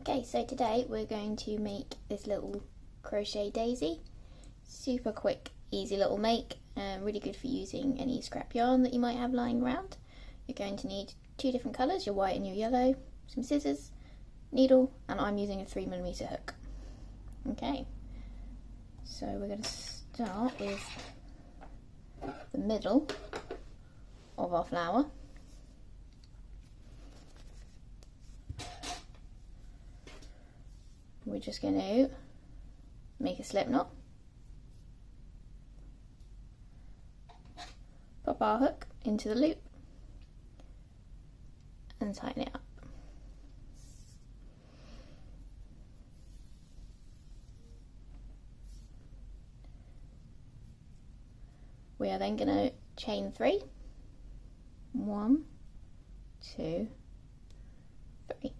Okay, so today we're going to make this little crochet daisy. Super quick, easy little make, really good for using any scrap yarn that you might have lying around. You're going to need two different colours, your white and your yellow, some scissors, needle, and I'm using a 3mm hook. Okay, so we're going to start with the middle of our flower. We're just going to make a slip knot, pop our hook into the loop and tighten it up. We are then going to chain 3. 1, 2, 3.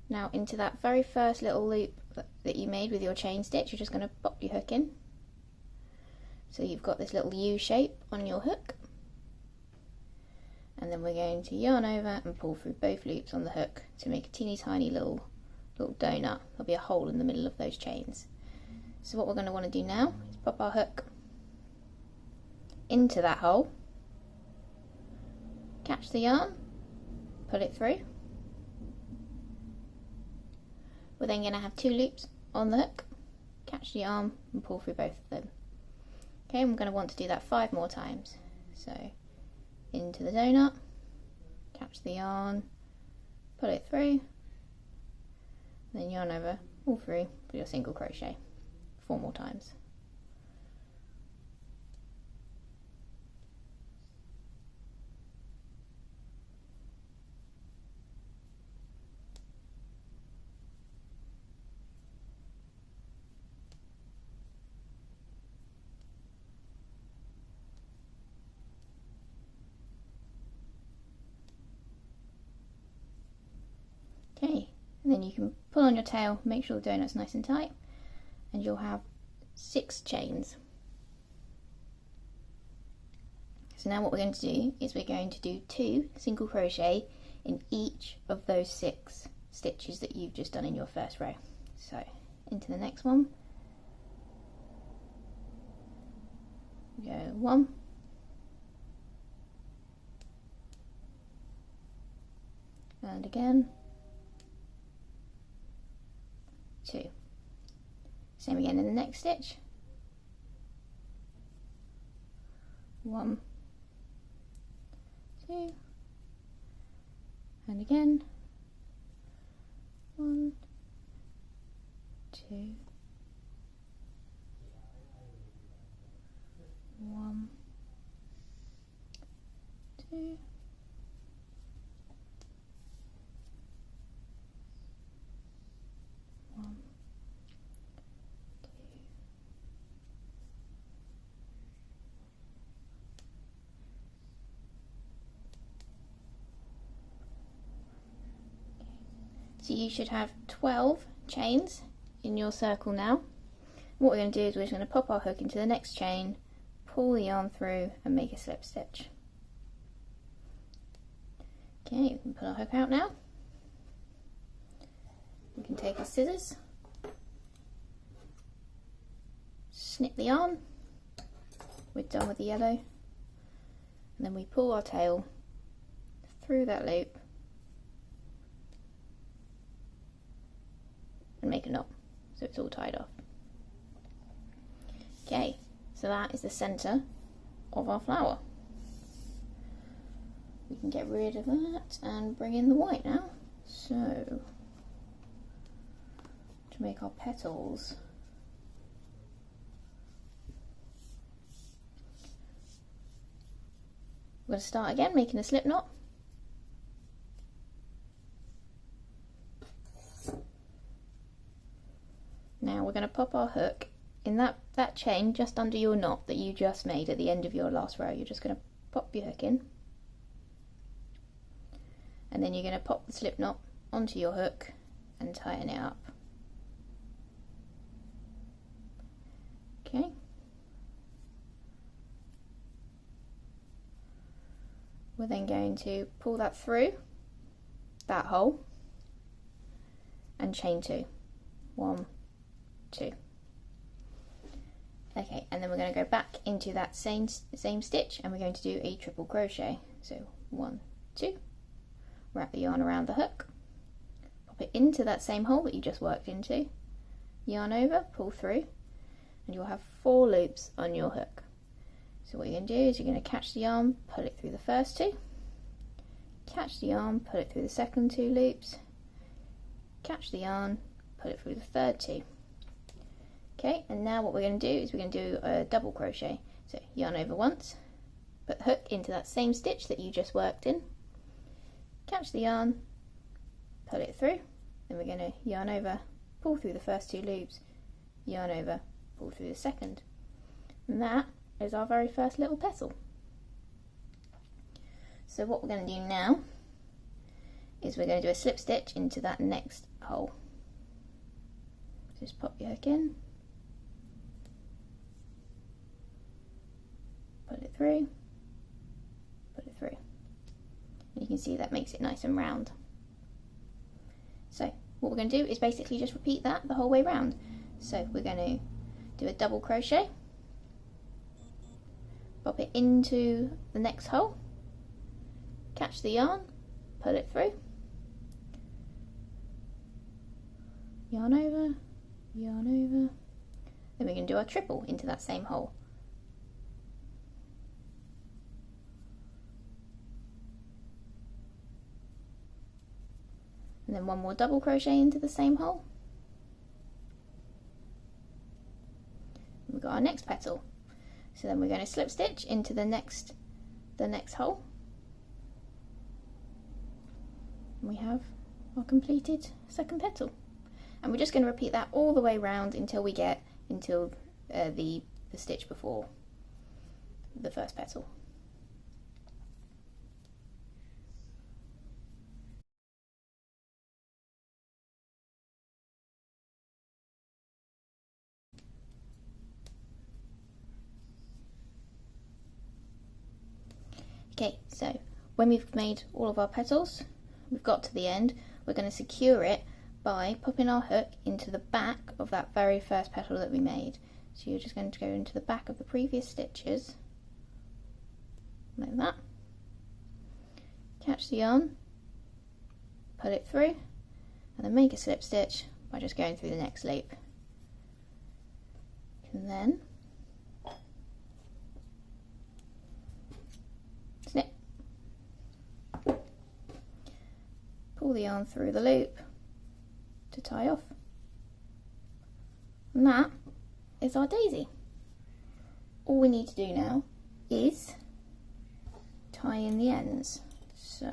Now into that very first little loop that you made with your chain stitch, you're just going to pop your hook in. So you've got this little U shape on your hook. And then we're going to yarn over and pull through both loops on the hook to make a teeny tiny little donut. There'll be a hole in the middle of those chains. So what we're going to want to do now is pop our hook into that hole, catch the yarn, pull it through. We're then going to have 2 loops on the hook, catch the arm and pull through both of them. Okay, and we're going to want to do that 5 more times. So into the donut, catch the yarn, pull it through, then yarn over all through for your single crochet 4 more times. Okay, and then you can pull on your tail, make sure the donut's nice and tight, and you'll have 6 chains. So now what we're going to do is we're going to do 2 single crochet in each of those 6 stitches that you've just done in your first row. So into the next one, we go 1, and again 2. Same again in the next stitch. 1, 2, and again 1, 2, 1, 2, 1, 2. So you should have 12 chains in your circle now. What we're going to do is we're just going to pop our hook into the next chain, pull the yarn through and make a slip stitch. Okay, we can pull our hook out now. We can take our scissors, snip the yarn, we're done with the yellow, and then we pull our tail through that loop and make a knot so it's all tied off. Okay, so that is the centre of our flower. We can get rid of that and bring in the white now. So to make our petals, we're going to start again making a slip knot. Now we're going to pop our hook in that chain just under your knot that you just made at the end of your last row. You're just going to pop your hook in, and then you're going to pop the slip knot onto your hook and tighten it up. Okay. We're then going to pull that through that hole and chain 2. 1, 2. Okay, and then we're going to go back into that same stitch and we're going to do a triple crochet. So 1, 2, wrap the yarn around the hook, pop it into that same hole that you just worked into, yarn over, pull through, and you'll have 4 loops on your hook. So what you're going to do is you're going to catch the yarn, pull it through the first 2, catch the yarn, pull it through the second 2 loops, catch the yarn, pull it through the third 2. Okay, and now what we're going to do is we're going to do a double crochet. So yarn over once, put the hook into that same stitch that you just worked in, catch the yarn, pull it through, then we're going to yarn over, pull through the first 2 loops, yarn over, pull through the second. And that is our very first little petal. So what we're going to do now is we're going to do a slip stitch into that next hole. Just pop your hook in, put it through, put it through. And you can see that makes it nice and round. So what we're going to do is basically just repeat that the whole way round. So we're going to do a double crochet, pop it into the next hole, catch the yarn, pull it through, yarn over, yarn over, then we're going to do our triple into that same hole. And then 1 more double crochet into the same hole. And we've got our next petal. So then we're going to slip stitch into the next hole. And we have our completed second petal. And we're just going to repeat that all the way around until we get the stitch before the first petal. Okay, so when we've made all of our petals, we've got to the end, we're going to secure it by popping our hook into the back of that very first petal that we made. So you're just going to go into the back of the previous stitches, like that, catch the yarn, pull it through, and then make a slip stitch by just going through the next loop. And then snip, pull the yarn through the loop to tie off. And that is our daisy. All we need to do now is tie in the ends. So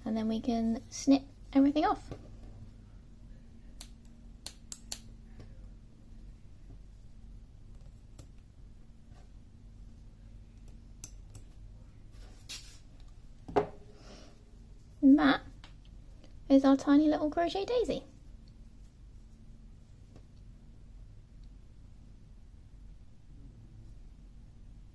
and then we can snip everything off. And that is our tiny little crochet daisy.